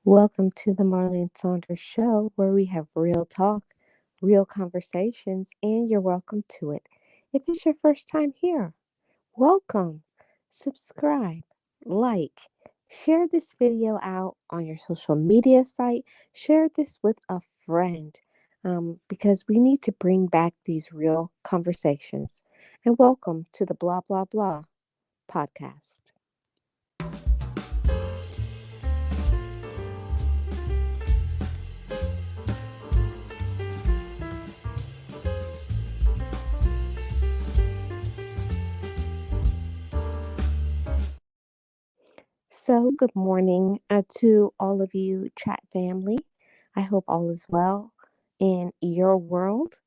Welcome to the Marlene Saunders Show, where we have real talk, real conversations, and you're welcome to it. If it's your first time here, welcome. Subscribe, like, share this video out on your social media site, share this with a friend because we need to bring back these real conversations. And welcome to the Blah, Blah, Blah podcast. So, good morning to all of you, chat family. I hope all is well in your world.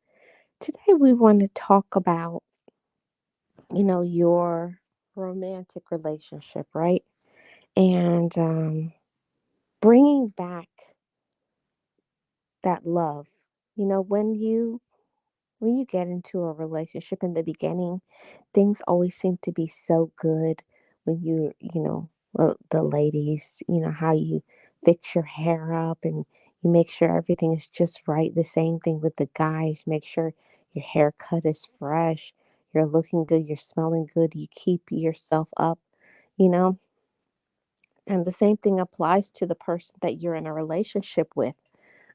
Today, we want to talk about, your romantic relationship, right? And bringing back that love. You know, when you get into a relationship in the beginning, things always seem to be so good when well, the ladies, how you fix your hair up and you make sure everything is just right. The same thing with the guys. Make sure your haircut is fresh, you're looking good, you're smelling good, you keep yourself up, you know. And the same thing applies to the person that you're in a relationship with.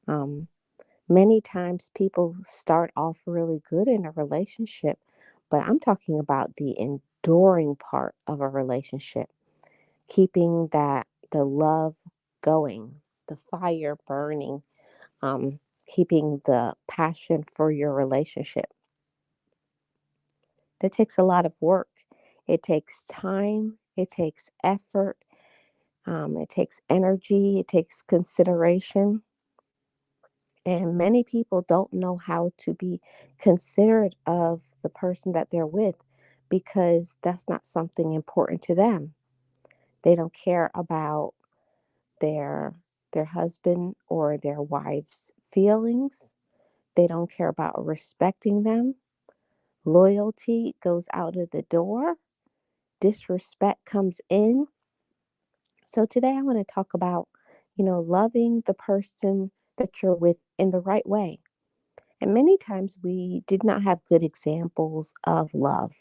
Um, Many times people start off really good in a relationship, but I'm talking about the enduring part of a relationship, keeping the love going, the fire burning, keeping the passion for your relationship. That takes a lot of work. It takes time, it takes effort, it takes energy, it takes consideration. And many people don't know how to be considerate of the person that they're with because that's not something important to them. They don't care about their their husband or their wife's feelings. They don't care about respecting them. Loyalty goes out of the door. Disrespect comes in. So today I want to talk about, loving the person that you're with in the right way. And many times we did not have good examples of love.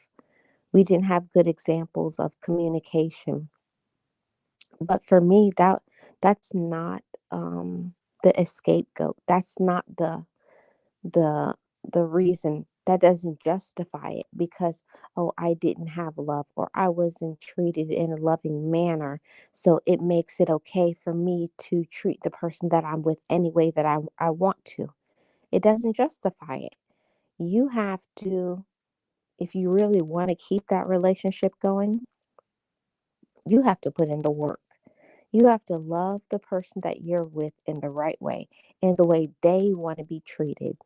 We didn't have good examples of communication. But for me, that's not the scapegoat. That's not the the reason. That doesn't justify it because oh, I didn't have love or I wasn't treated in a loving manner. So it makes it okay for me to treat the person that I'm with any way that I want to. It doesn't justify it. You have to, if you really want to keep that relationship going, you have to put in the work. You have to love the person that you're with in the right way, in the way they want to be treated.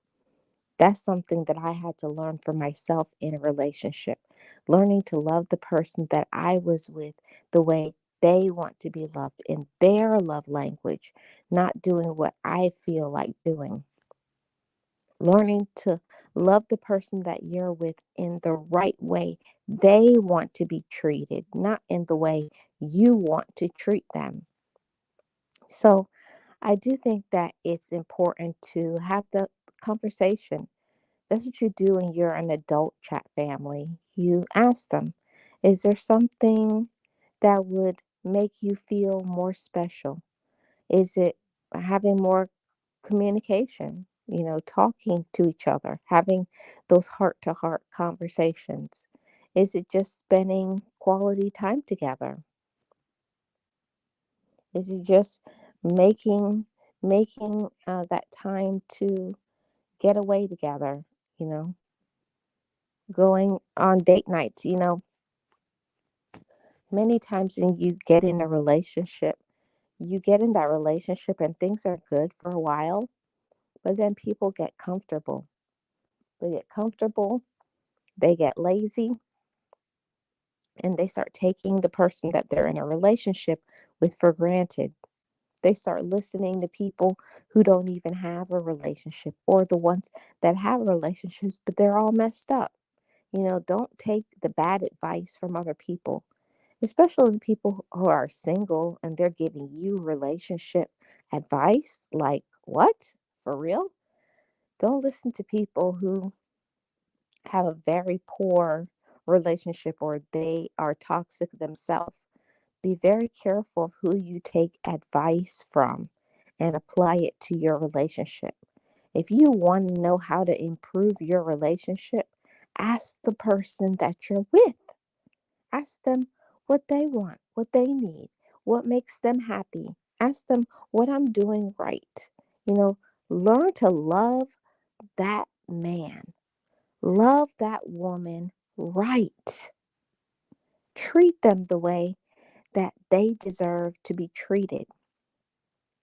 That's something that I had to learn for myself in a relationship. Learning to love the person that I was with the way they want to be loved in their love language, not doing what I feel like doing. Learning to love the person that you're with in the right way they want to be treated, not in the way you want to treat them. So, I do think that it's important to have the conversation. That's what you do when you're an adult chat family. You ask them, is there something that would make you feel more special? Is it having more communication, talking to each other, having those heart to heart conversations? Is it just spending quality time together? Is it just making making that time to get away together, you know, going on date nights, many times when you get in a relationship, you get in that relationship and things are good for a while, but then people get comfortable. They get comfortable, they get lazy, and they start taking the person that they're in a relationship with for granted. They start listening to people who don't even have a relationship or the ones that have relationships, but they're all messed up. Don't take the bad advice from other people, especially the people who are single and they're giving you relationship. advice. Like, what? For real? Don't listen to people who have a very poor relationship or they are toxic themselves. Be very careful of who you take advice from and apply it to your relationship. If you want to know how to improve your relationship, ask the person that you're with. Ask them what they want, what they need, what makes them happy. Ask them what I'm doing right. You know, learn to love that man, love that woman right. Treat them the way that they deserve to be treated.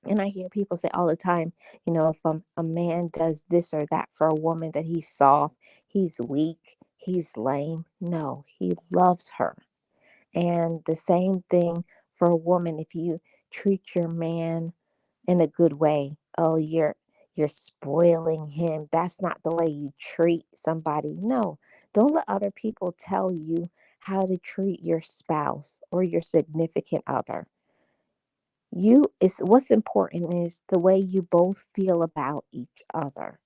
And I hear people say all the time, if a man does this or that for a woman, that he's soft, he's weak, he's lame. No, he loves her. And the same thing for a woman, if you treat your man in a good way. Oh, you're spoiling him. That's not the way you treat somebody. No, don't let other people tell you how to treat your spouse or your significant other. You is what's important is the way you both feel about each other.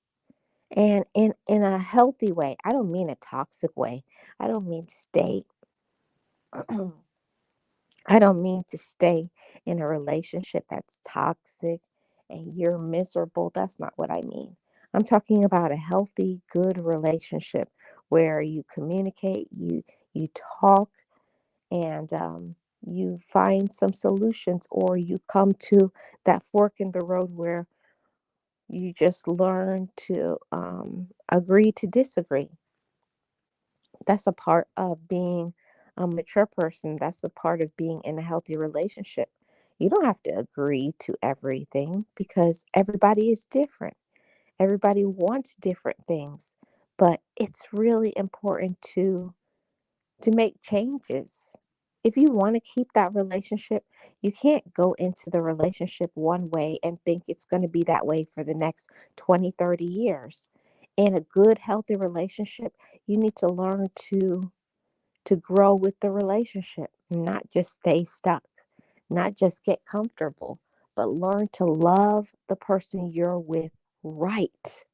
And in a healthy way. I don't mean a toxic way. I don't mean stay I don't mean to stay in a relationship that's toxic and you're miserable. That's not what I mean. I'm talking about a healthy, good relationship where you communicate, you talk, and you find some solutions, or you come to that fork in the road where you just learn to agree to disagree. That's a part of being a mature person. That's a part of being in a healthy relationship. You don't have to agree to everything because everybody is different. Everybody wants different things, but it's really important to make changes. If you want to keep that relationship, you can't go into the relationship one way and think it's going to be that way for the next 20, 30 years. In a good, healthy relationship, you need to learn to grow with the relationship, not just stay stuck, not just get comfortable, but learn to love the person you're with right,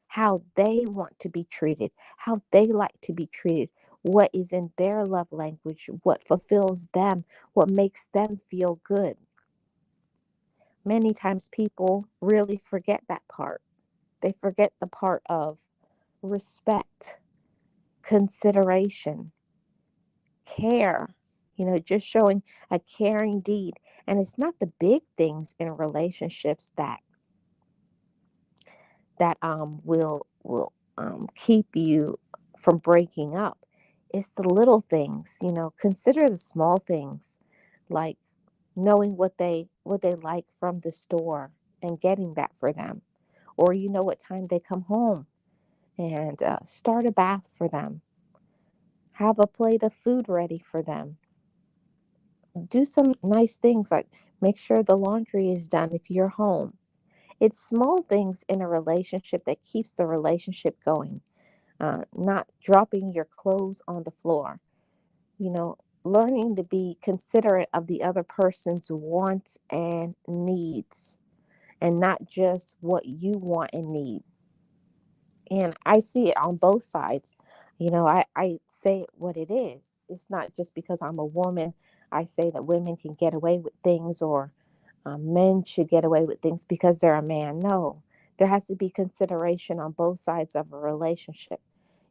how they want to be treated, how they like to be treated, what is in their love language, what fulfills them, what makes them feel good. Many times people really forget that part. They forget the part of respect, consideration, care, just showing a caring deed. And it's not the big things in relationships that will keep you from breaking up. It's the little things. Consider the small things, like knowing what they like from the store and getting that for them, or what time they come home, and start a bath for them, have a plate of food ready for them. Do some nice things like make sure the laundry is done if you're home. It's small things in a relationship that keeps the relationship going. Not dropping your clothes on the floor. You know, Learning to be considerate of the other person's wants and needs, and not just what you want and need. And I see it on both sides. I say it what it is. It's not just because I'm a woman. I say that women can get away with things, or men should get away with things because they're a man. No, there has to be consideration on both sides of a relationship.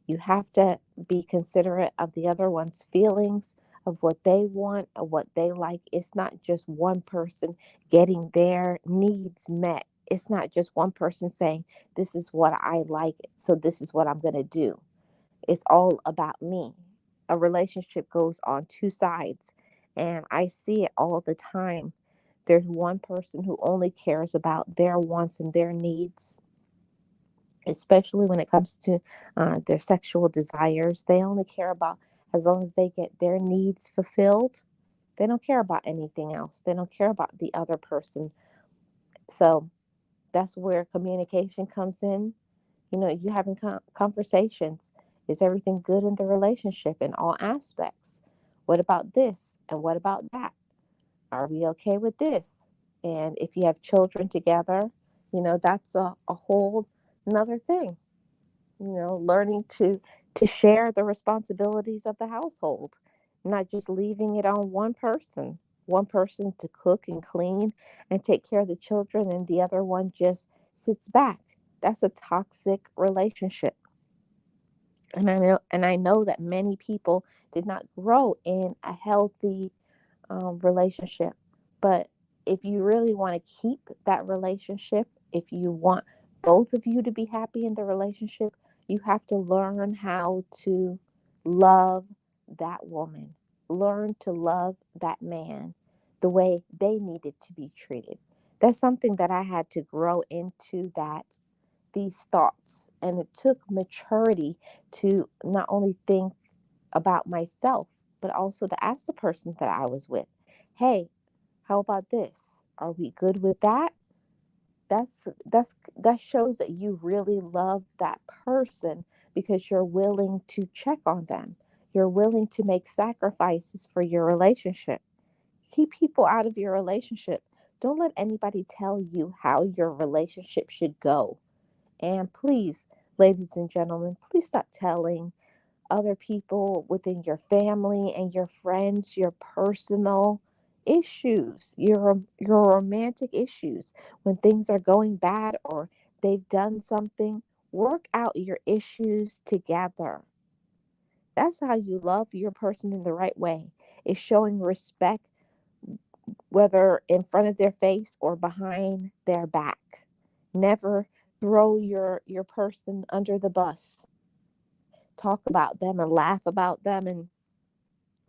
You have to be considerate of the other one's feelings, of what they want, of what they like. It's not just one person getting their needs met. It's not just one person saying, this is what I like, so this is what I'm going to do. It's all about me. A relationship goes on two sides, and I see it all the time. There's one person who only cares about their wants and their needs, especially when it comes to their sexual desires. They only care about as long as they get their needs fulfilled. They don't care about anything else. They don't care about the other person. So that's where communication comes in. You having conversations. Is everything good in the relationship in all aspects? What about this? And what about that? Are we okay with this? And if you have children together, that's a whole another thing. Learning to share the responsibilities of the household, not just leaving it on one person to cook and clean and take care of the children, and the other one just sits back. That's a toxic relationship. And I know that many people did not grow in a healthy relationship. But if you really want to keep that relationship, if you want both of you to be happy in the relationship, you have to learn how to love that woman, learn to love that man the way they needed to be treated. That's something that I had to grow into, that these thoughts, and it took maturity to not only think about myself, but also to ask the person that I was with, hey, how about this? Are we good with that? That shows that you really love that person, because you're willing to check on them. You're willing to make sacrifices for your relationship. Keep people out of your relationship. Don't let anybody tell you how your relationship should go. And please, ladies and gentlemen, please stop telling other people within your family and your friends your personal issues, your romantic issues. When things are going bad or they've done something, work out your issues together. That's how you love your person in the right way. Is showing respect, whether in front of their face or behind their back. Never throw your person under the bus. Talk about them and laugh about them, and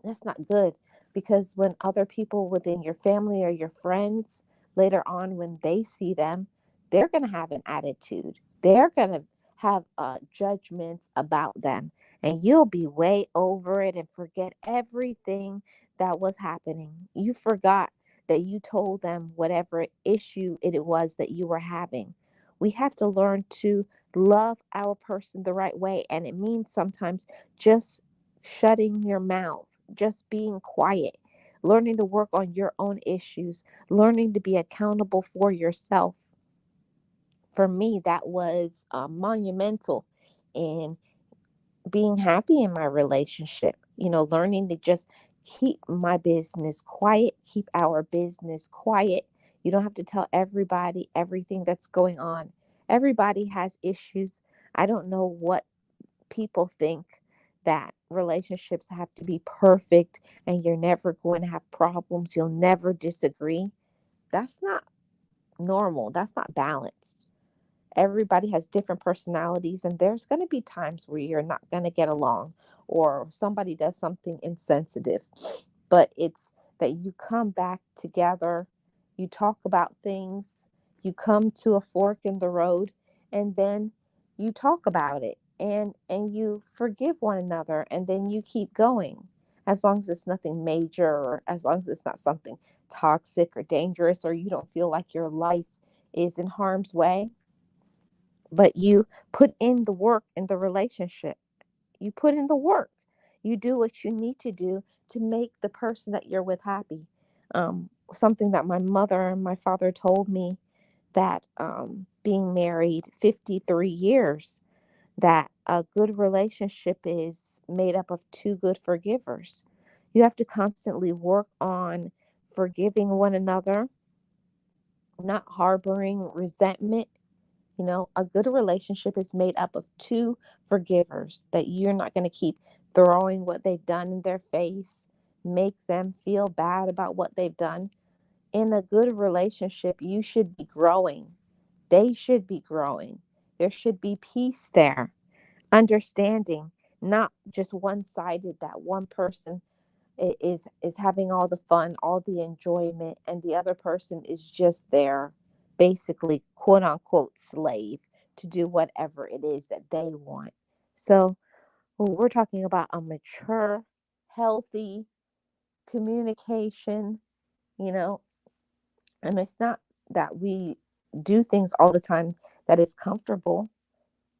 that's not good, because when other people within your family or your friends later on, when they see them, they're going to have an attitude. They're going to have judgments about them, and you'll be way over it and forget everything that was happening. You forgot that you told them whatever issue it was that you were having. We have to learn to love our person the right way, and it means sometimes just shutting your mouth, just being quiet, learning to work on your own issues, learning to be accountable for yourself. For me, that was monumental in being happy in my relationship. Learning to just keep my business quiet, keep our business quiet. You don't have to tell everybody everything that's going on. Everybody has issues. I don't know what people think, that relationships have to be perfect and you're never going to have problems, you'll never disagree. That's not normal. That's not balanced. Everybody has different personalities, and there's going to be times where you're not going to get along, or somebody does something insensitive. But it's that you come back together, you talk about things, you come to a fork in the road, and then you talk about it, and you forgive one another, and then you keep going. As long as it's nothing major, or as long as it's not something toxic or dangerous, or you don't feel like your life is in harm's way, but you put in the work in the relationship. You put in the work. You do what you need to do to make the person that you're with happy. Something that my mother and my father told me, that being married 53 years, that a good relationship is made up of two good forgivers. You have to constantly work on forgiving one another, not harboring resentment. A good relationship is made up of two forgivers, that you're not going to keep throwing what they've done in their face, make them feel bad about what they've done. In a good relationship, you should be growing. They should be growing. There should be peace there, understanding, not just one-sided, that one person is having all the fun, all the enjoyment, and the other person is just there, basically, quote unquote, slave to do whatever it is that they want. So we're talking about a mature, healthy communication, you know, and it's not that we do things all the time that is comfortable.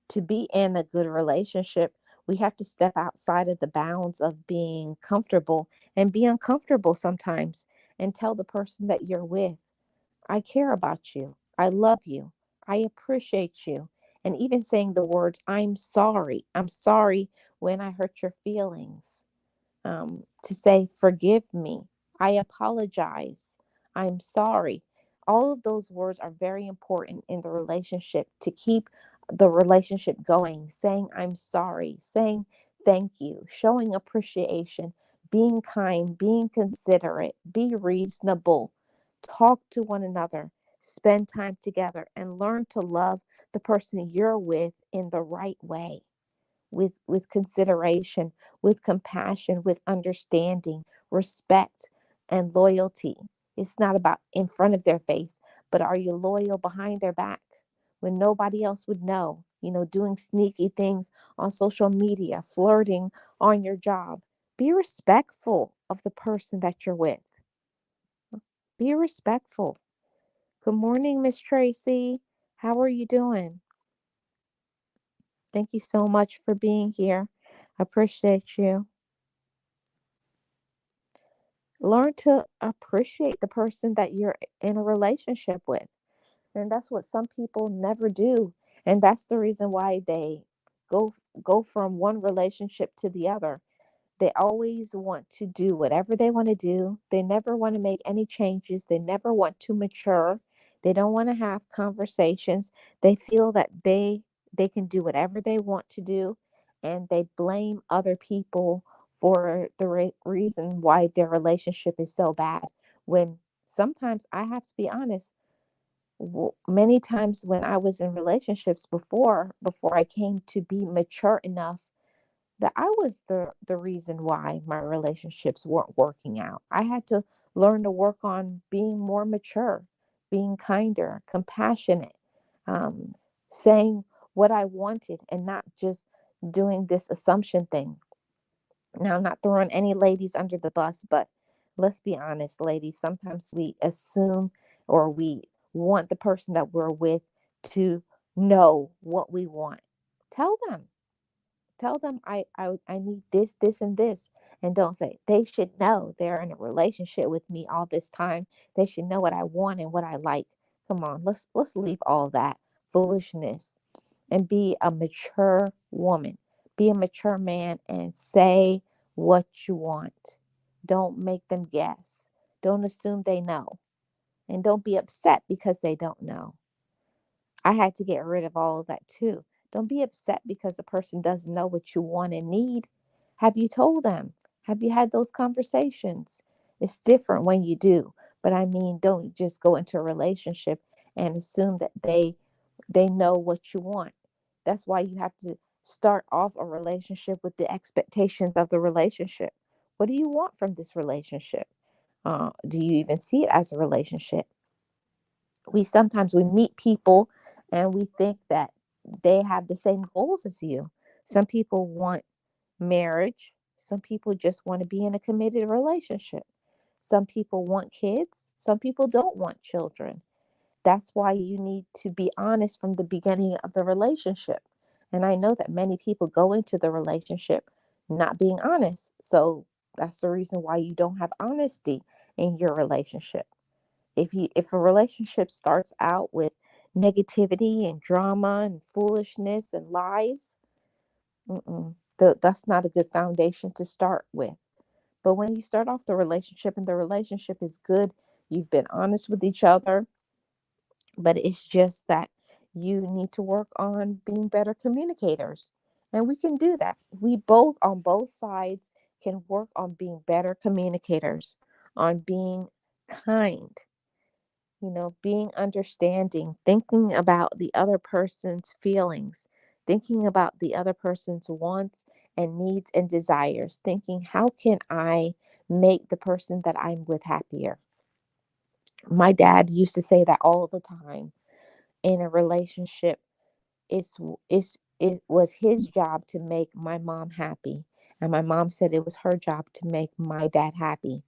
To be in a good relationship, we have to step outside of the bounds of being comfortable and be uncomfortable sometimes, and tell the person that you're with, I care about you. I love you. I appreciate you. And even saying the words, I'm sorry. I'm sorry when I hurt your feelings. To say, forgive me. I apologize. I'm sorry. All of those words are very important in the relationship to keep the relationship going. Saying, I'm sorry. Saying, thank you. Showing appreciation. Being kind. Being considerate. Be reasonable. Talk to one another. Spend time together and learn to love the person you're with in the right way, with consideration, with compassion, with understanding, respect, and loyalty. It's not about in front of their face, but are you loyal behind their back when nobody else would know? Doing sneaky things on social media, flirting on your job. Be respectful of the person that you're with. Be respectful. Good morning, Miss Tracy. How are you doing? Thank you so much for being here. I appreciate you. Learn to appreciate the person that you're in a relationship with. And that's what some people never do. And that's the reason why they go go from one relationship to the other. They always want to do whatever they want to do. They never want to make any changes. They never want to mature. They don't want to have conversations. They feel that they can do whatever they want to do, and they blame other people for the reason why their relationship is so bad. When sometimes I have to be honest, many times when I was in relationships before I came to be mature enough, that I was the reason why my relationships weren't working out. I had to learn to work on being more mature, being kinder, compassionate, um, saying what I wanted and not just doing this assumption thing. Now, I'm not throwing any ladies under the bus, but let's be honest, ladies. Sometimes we assume or we want the person that we're with to know what we want. Tell them. Tell them I need this, and this. And don't say they should know they're in a relationship with me all this time. They should know what I want and what I like. Come on, let's leave all that foolishness and be a mature woman. Be a mature man and say what you want. Don't make them guess. Don't assume they know. And don't be upset because they don't know. I had to get rid of all of that too. Don't be upset because a person doesn't know what you want and need. Have you told them? Have you had those conversations? It's different when you do. But I mean, don't just go into a relationship and assume that they know what you want. That's why you have to start off a relationship with the expectations of the relationship. What do you want from this relationship? Do you even see it as a relationship? We meet people and we think that they have the same goals as you. Some people want marriage. Some people just want to be in a committed relationship. Some people want kids. Some people don't want children. That's why you need to be honest from the beginning of the relationship. And I know that many people go into the relationship not being honest. So that's the reason why you don't have honesty in your relationship. If a relationship starts out with negativity and drama and foolishness and lies, that's not a good foundation to start with. But when you start off the relationship and the relationship is good, you've been honest with each other, but it's just that you need to work on being better communicators. And we can do that. We both, on both sides, can work on being better communicators, on being kind, being understanding, thinking about the other person's feelings, thinking about the other person's wants and needs and desires, thinking, how can I make the person that I'm with happier? My dad used to say that all the time. In a relationship, it was his job to make my mom happy, and my mom said it was her job to make my dad happy.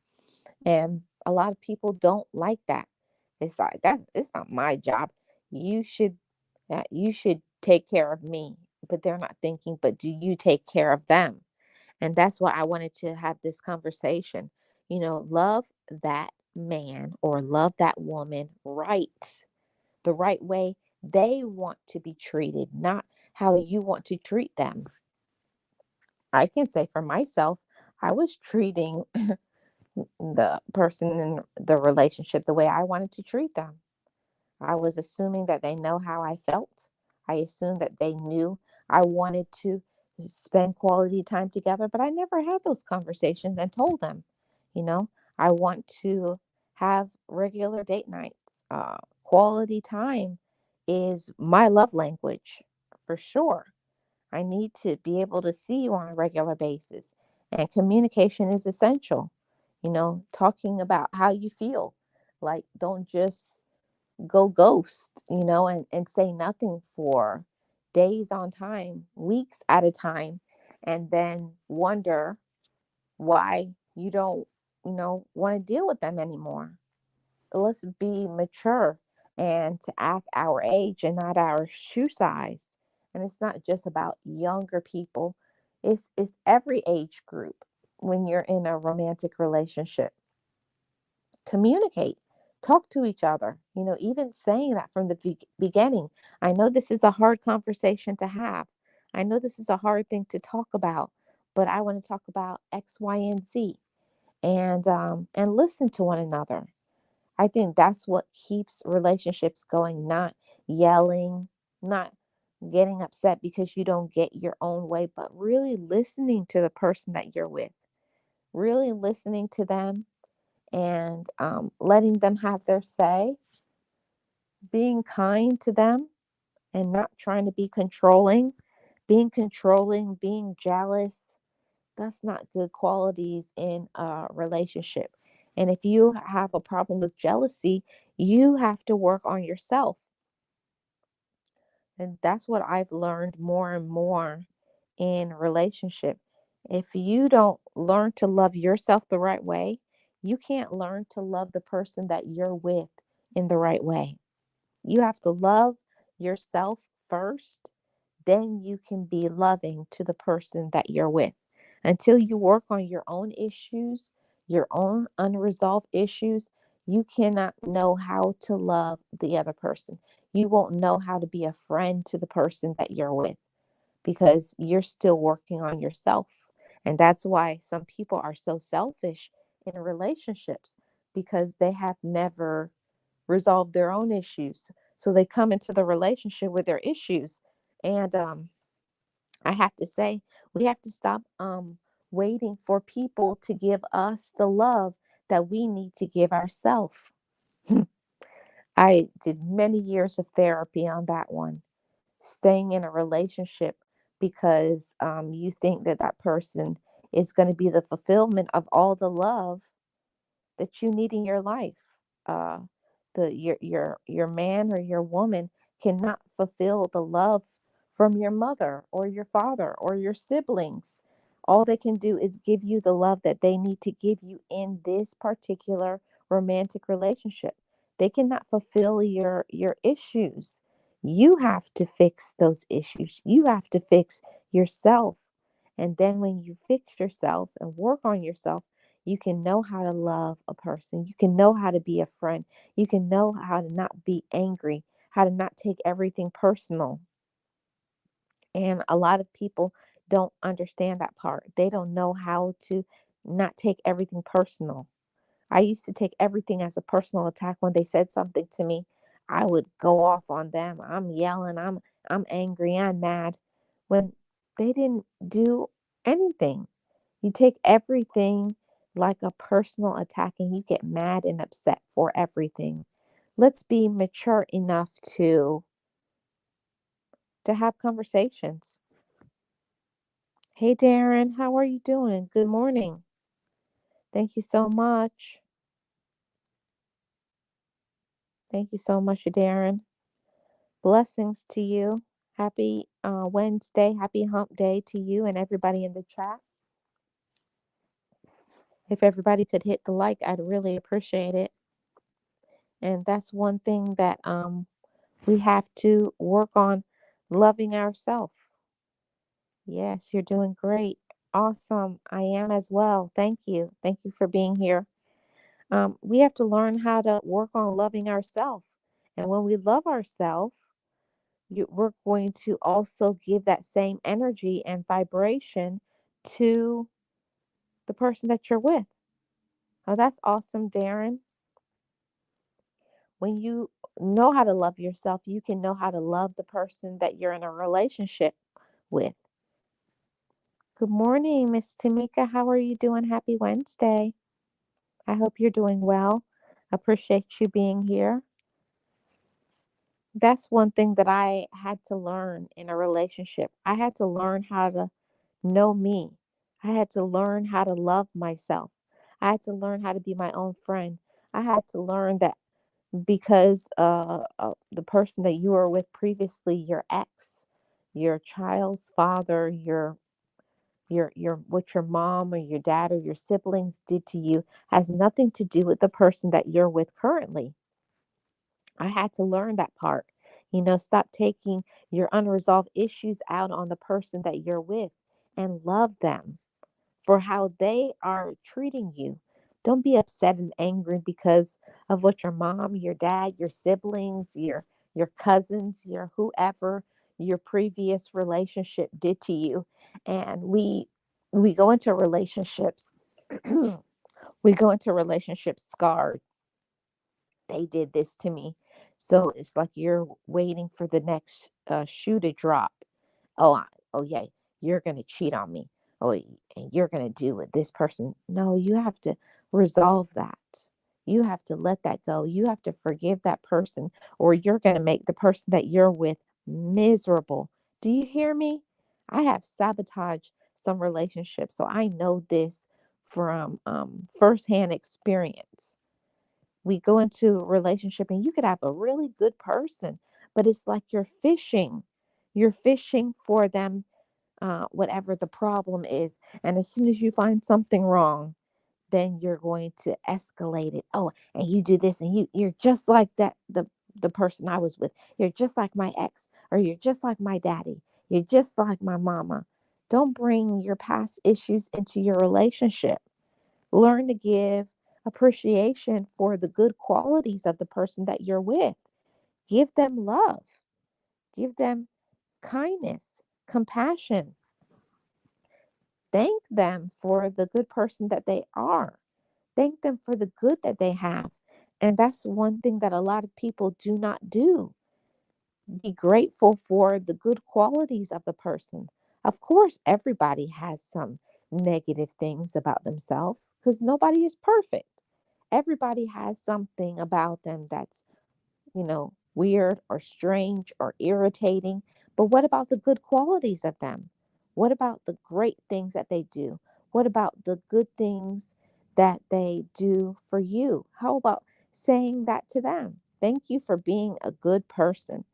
And a lot of people don't like that. It's like that. It's not my job. You should, you should take care of me. But they're not thinking. But do you take care of them? And that's why I wanted to have this conversation. Love that man or love that woman right, the right way they want to be treated, not how you want to treat them. I can say for myself, I was treating the person in the relationship the way I wanted to treat them. I was assuming that they know how I felt. I assumed that they knew I wanted to spend quality time together, but I never had those conversations and told them, you know, I want to have regular date nights. Quality time is my love language for sure. I need to be able to see you on a regular basis, and communication is essential. Talking about how you feel. Like, don't just go ghost, and say nothing for days on time, weeks at a time, and then wonder why you don't, want to deal with them anymore. Let's be mature and to act our age and not our shoe size. And it's not just about younger people, it's every age group. When you're in a romantic relationship, communicate, talk to each other, even saying that from the beginning. I know this is a hard conversation to have. I know this is a hard thing to talk about, but I want to talk about X, Y, and Z, and listen to one another. I think that's what keeps relationships going, not yelling, not getting upset because you don't get your own way, but really listening to the person that you're with, really listening to them, and letting them have their say, being kind to them and not trying to be controlling, being jealous. That's not good qualities in a relationship. And if you have a problem with jealousy, you have to work on yourself. And that's what I've learned more and more in relationship. If you don't learn to love yourself the right way, you can't learn to love the person that you're with in the right way. You have to love yourself first, then you can be loving to the person that you're with. Until you work on your own issues, your own unresolved issues, you cannot know how to love the other person. You won't know how to be a friend to the person that you're with because you're still working on yourself. And that's why some people are so selfish in relationships because they have never resolved their own issues. So they come into the relationship with their issues. And I have to say, we have to stop waiting for people to give us the love that we need to give ourselves. I did many years of therapy on that one. Staying in a relationship because you think that that person is going to be the fulfillment of all the love that you need in your life. Uh, your man or your woman cannot fulfill the love from your mother or your father or your siblings. All they can do is give you the love that they need to give you in this particular romantic relationship. They cannot fulfill your issues. You have to fix those issues. You have to fix yourself. And then when you fix yourself and work on yourself, you can know how to love a person. You can know how to be a friend. You can know how to not be angry, how to not take everything personal. And a lot of people don't understand that part. They don't know how to not take everything personal. I used to take everything as a personal attack when they said something to me. I would go off on them. I'm yelling, I'm angry, I'm mad when they didn't do anything. You take everything like a personal attack and you get mad and upset for everything. Let's be mature enough to have conversations. Hey Darren, how are you doing? Good morning. Thank you so much. Thank you so much, Darren. Blessings to you. Happy Wednesday. Happy hump day to you and everybody in the chat. If everybody could hit the like, I'd really appreciate it. And that's one thing that we have to work on, loving ourselves. Yes, you're doing great. Awesome. I am as well. Thank you. Thank you for being here. We have to learn how to work on loving ourselves. And when we love ourselves, we're going to also give that same energy and vibration to the person that you're with. Oh, that's awesome, Darren. When you know how to love yourself, you can know how to love the person that you're in a relationship with. Good morning, Miss Tamika. How are you doing? Happy Wednesday. I hope you're doing well. Appreciate you being here. That's one thing that I had to learn in a relationship. I had to learn how to know me. I had to learn how to love myself. I had to learn how to be my own friend. I had to learn that because the person that you were with previously, your ex, your child's father, your what your mom or your dad or your siblings did to you has nothing to do with the person that you're with currently. I had to learn that part. Stop taking your unresolved issues out on the person that you're with and love them for how they are treating you. Don't be upset and angry because of what your mom, your dad, your siblings, your cousins, your whoever your previous relationship did to you. And we go into relationships we go into relationships scarred. They did this to me. So it's like you're waiting for the next shoe to drop. Oh yeah, you're going to cheat on me. And you're going to do with this person. No, you have to resolve that. You have to let that go. You have to forgive that person, or you're going to make the person that you're with miserable. Do you hear me? I have sabotaged some relationships, so I know this from firsthand experience. We go into a relationship and you could have a really good person, but it's like you're fishing for them, whatever the problem is. And as soon as you find something wrong, then you're going to escalate it. Oh, and you do this, and you're just like that, the person I was with. You're just like my ex, or you're just like my daddy. You're just like my mama. Don't bring your past issues into your relationship. Learn to give appreciation for the good qualities of the person that you're with. Give them love, give them kindness, compassion. Thank them for the good person that they are. Thank them for the good that they have. And that's one thing that a lot of people do not do. Be grateful for the good qualities of the person. Of course, everybody has some negative things about themselves because nobody is perfect. Everybody has something about them that's, weird or strange or irritating. But what about the good qualities of them? What about the great things that they do? What about the good things that they do for you? How about saying that to them? Thank you for being a good person.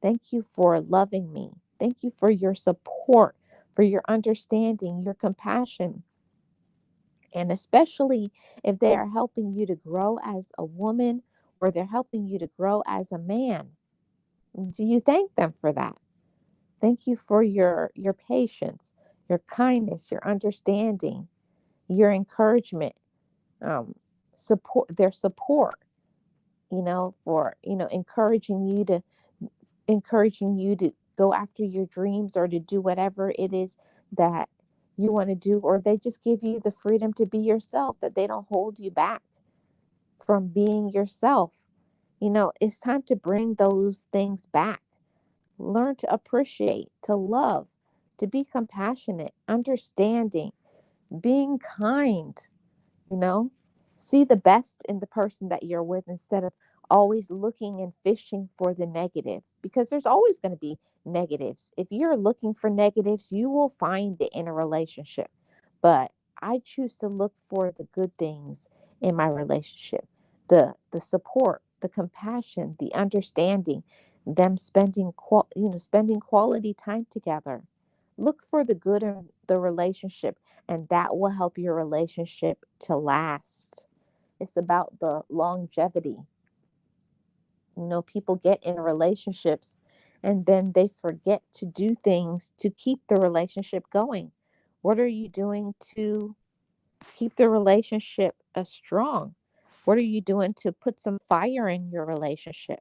Thank you for loving me. Thank you for your support, for your understanding, your compassion. And especially if they are helping you to grow as a woman or they're helping you to grow as a man. Do you thank them for that? Thank you for your patience, your kindness, your understanding, your encouragement, um, their support, for, encouraging you to go after your dreams or to do whatever it is that you want to do, or they just give you the freedom to be yourself, that they don't hold you back from being yourself. It's time to bring those things back. Learn to appreciate, to love, to be compassionate, understanding, being kind, you know see the best in the person that you're with instead of always looking and fishing for the negative, because there's always going to be negatives. If you're looking for negatives, you will find it in a relationship. But I choose to look for the good things in my relationship, the support, the compassion, the understanding, them spending quality time together. Look for the good in the relationship, and that will help your relationship to last. It's about the longevity. People get in relationships and then they forget to do things to keep the relationship going. What are you doing to keep the relationship strong? What are you doing to put some fire in your relationship?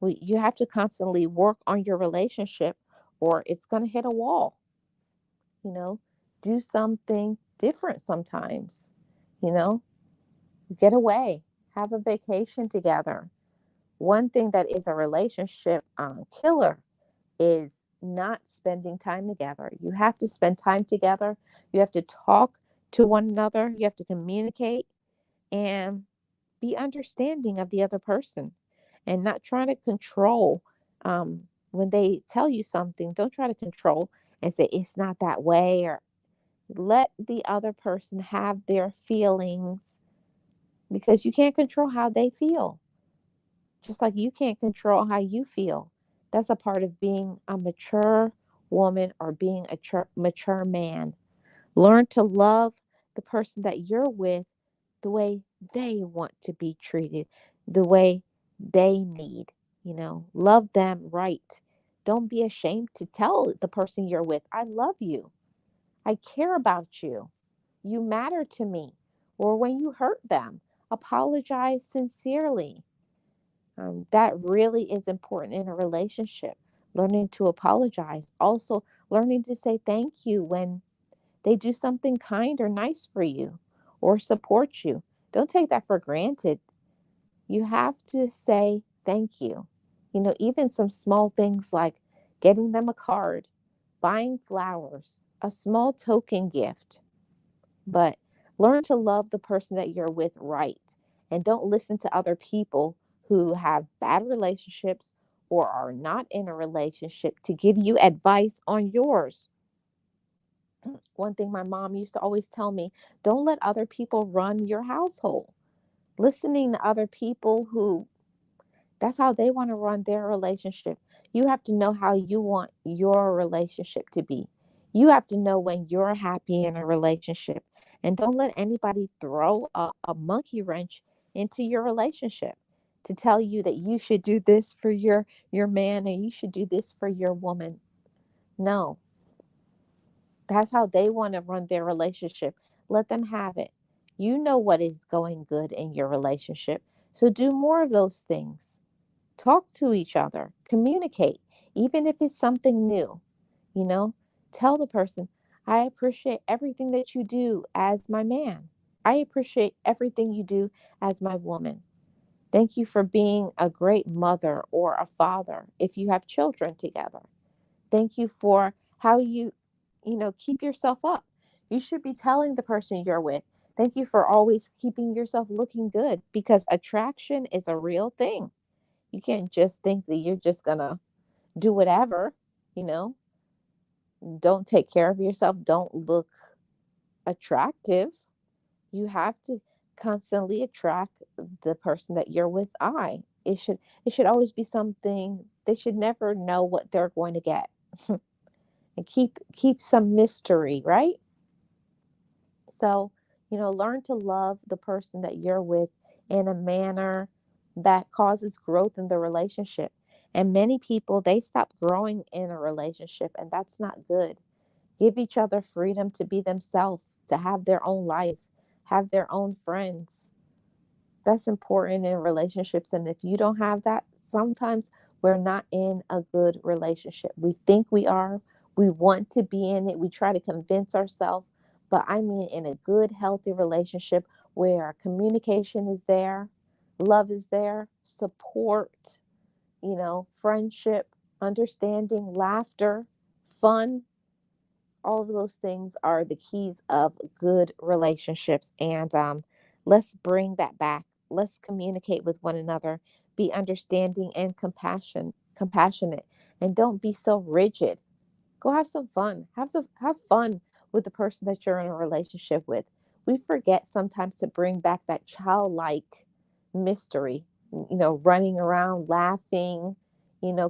You have to constantly work on your relationship or it's going to hit a wall, you know? Do something different sometimes, you know? Get away, have a vacation together. One thing that is a relationship killer is not spending time together. You have to spend time together. You have to talk to one another. You have to communicate and be understanding of the other person and not trying to control. When they tell you something, don't try to control and say it's not that way, or let the other person have their feelings, because you can't control how they feel, just like you can't control how you feel. That's a part of being a mature woman or being a mature man. Learn to love the person that you're with the way they want to be treated, the way they need. Love them right. Don't be ashamed to tell the person you're with, I love you. I care about you. You matter to me. Or when you hurt them, apologize sincerely. That really is important in a relationship. Learning to apologize. Also, learning to say thank you when they do something kind or nice for you or support you. Don't take that for granted. You have to say thank you. Even some small things like getting them a card, buying flowers, a small token gift. But learn to love the person that you're with right. And don't listen to other people who have bad relationships or are not in a relationship to give you advice on yours. One thing my mom used to always tell me, don't let other people run your household. Listening to other people who, that's how they want to run their relationship. You have to know how you want your relationship to be. You have to know when you're happy in a relationship. And don't let anybody throw a monkey wrench into your relationship to tell you that you should do this for your man and you should do this for your woman. No, that's how they want to run their relationship. Let them have it. You know what is going good in your relationship. So do more of those things. Talk to each other, communicate, even if it's something new, you know, tell the person, I appreciate everything that you do as my man. I appreciate everything you do as my woman. Thank you for being a great mother or a father if you have children together. Thank you for how you keep yourself up. You should be telling the person you're with, thank you for always keeping yourself looking good, because attraction is a real thing. You can't just think that you're just going to do whatever, you know. Don't take care of yourself, don't look attractive. You have to constantly attract the person that you're with. It should always be something. They should never know what they're going to get. And keep some mystery, right? So, learn to love the person that you're with in a manner that causes growth in the relationship. And many people, they stop growing in a relationship, and that's not good. Give each other freedom to be themselves, to have their own life, have their own friends. That's important in relationships. And if you don't have that, sometimes we're not in a good relationship. We think we are, we want to be in it, we try to convince ourselves. But I mean, in a good, healthy relationship where communication is there, love is there, support, friendship, understanding, laughter, fun, all of those things are the keys of good relationships. And let's bring that back. Let's communicate with one another, be understanding and compassionate, and don't be so rigid. Go have some fun. Have fun with the person that you're in a relationship with. We forget sometimes to bring back that childlike mystery, running around laughing,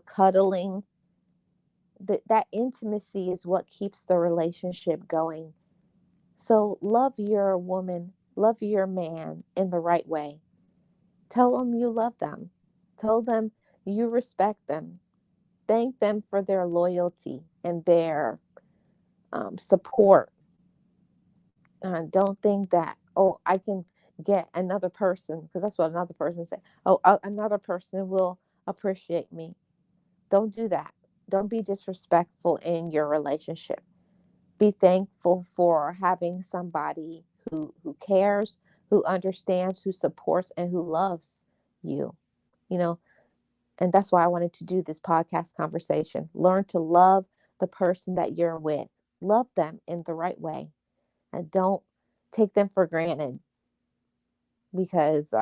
cuddling. That intimacy is what keeps the relationship going. So love your woman, love your man in the right way. Tell them you love them. Tell them you respect them. Thank them for their loyalty and their support. Don't think that, oh, I can get another person, because that's what another person said. Oh, another person will appreciate me. Don't do that. Don't be disrespectful in your relationship. Be thankful for having somebody who cares, who understands, who supports, and who loves you. You know, and that's why I wanted to do this podcast conversation. Learn to love the person that you're with. Love them in the right way, and don't take them for granted, because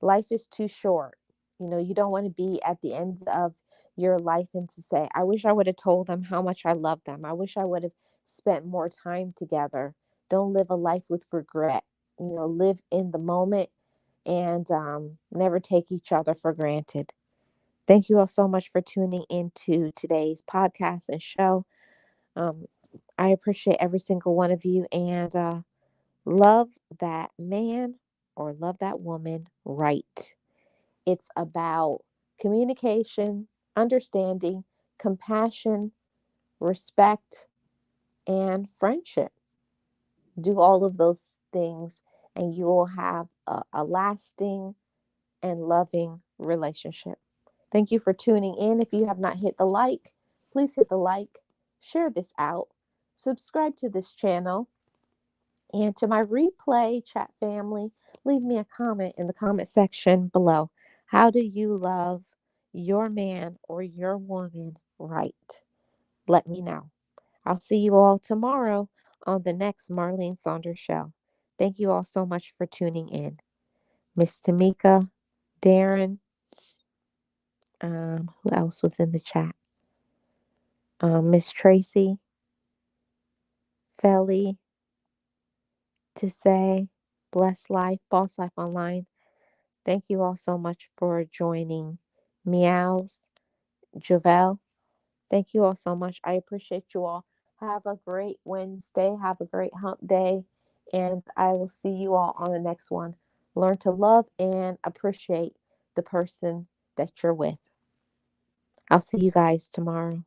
life is too short. You don't want to be at the end of your life and to say, I wish I would have told them how much I love them. I wish I would have spent more time together. Don't live a life with regret. Live in the moment, and never take each other for granted. Thank you all so much for tuning into today's podcast and show. Um, I appreciate every single one of you, and love that man or love that woman right. It's about communication, understanding, compassion, respect, and friendship. Do all of those things, and you will have a lasting and loving relationship. Thank you for tuning in. If you have not hit the like, please hit the like, share this out, subscribe to this channel, and to my replay chat family, leave me a comment in the comment section below. How do you love your man or your woman right? Let me know. I'll see you all tomorrow on the next Marlene Saunders Show. Thank you all so much for tuning in. Miss Tamika, Darren, who else was in the chat? Miss Tracy, Felly, to say, Bless Life, Boss Life Online. Thank you all so much for joining. Meows, Javel, thank you all so much. I appreciate you all. Have a great Wednesday. Have a great hump day. And I will see you all on the next one. Learn to love and appreciate the person that you're with. I'll see you guys tomorrow.